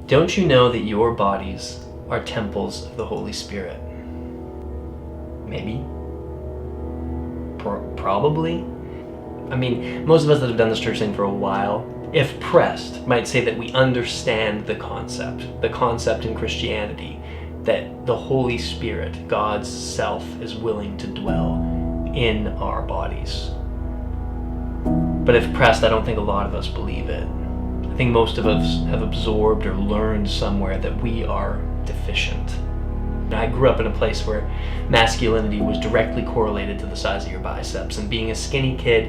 Don't you know that your bodies are temples of the Holy Spirit? Maybe. Probably. I mean, most of us that have done this church thing for a while, if pressed, might say that we understand the concept in Christianity that the Holy Spirit, God's self, is willing to dwell in our bodies. But if pressed, I don't think a lot of us believe it. I think most of us have absorbed or learned somewhere that we are deficient. I grew up in a place where masculinity was directly correlated to the size of your biceps, and being a skinny kid,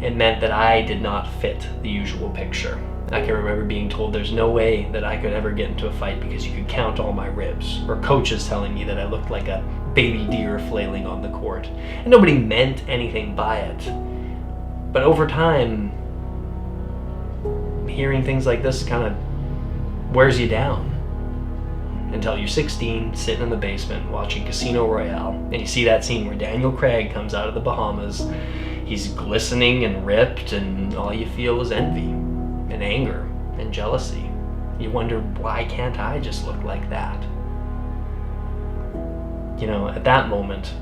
it meant that I did not fit the usual picture. I can remember being told there's no way that I could ever get into a fight because you could count all my ribs, or coaches telling me that I looked like a baby deer flailing on the court. And nobody meant anything by it. But over time, hearing things like this kind of wears you down. Until you're 16, sitting in the basement watching Casino Royale, and you see that scene where Daniel Craig comes out of the Bahamas. He's glistening and ripped, and all you feel is envy and anger and jealousy. You wonder, why can't I just look like that? You know, at that moment,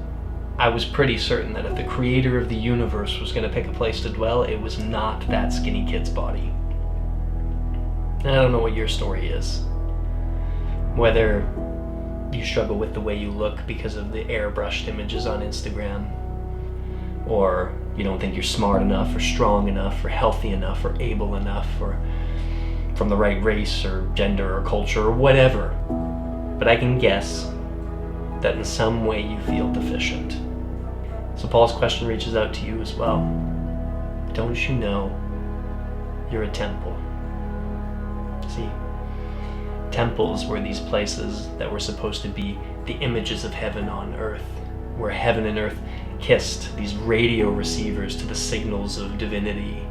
I was pretty certain that if the creator of the universe was going to pick a place to dwell, it was not that skinny kid's body. And I don't know what your story is. Whether you struggle with the way you look because of the airbrushed images on Instagram, or you don't think you're smart enough, or strong enough, or healthy enough, or able enough, or from the right race, or gender, or culture, or whatever. But I can guess that in some way you feel deficient. So Paul's question reaches out to you as well. Don't you know you're a temple? See, temples were these places that were supposed to be the images of heaven on earth, where heaven and earth kissed, these radio receivers to the signals of divinity.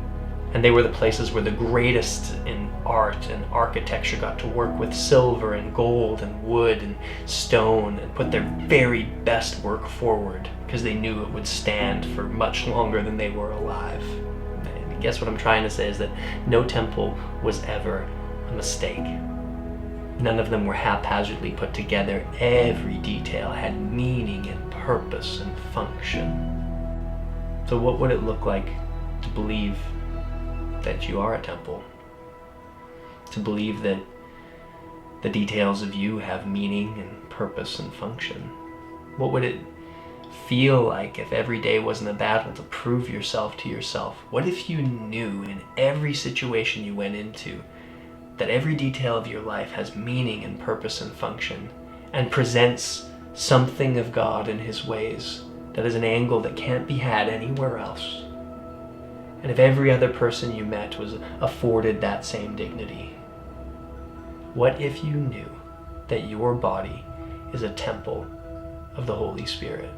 And they were the places where the greatest in art and architecture got to work with silver and gold and wood and stone and put their very best work forward because they knew it would stand for much longer than they were alive. And I guess what I'm trying to say is that no temple was ever a mistake. None of them were haphazardly put together. Every detail had meaning and purpose and function. So what would it look like to believe that you are a temple? To believe that the details of you have meaning and purpose and function? What would it feel like if every day wasn't a battle to prove yourself to yourself? What if you knew in every situation you went into that every detail of your life has meaning and purpose and function, and presents something of God and His ways that is an angle that can't be had anywhere else? And if every other person you met was afforded that same dignity? What if you knew that your body is a temple of the Holy Spirit?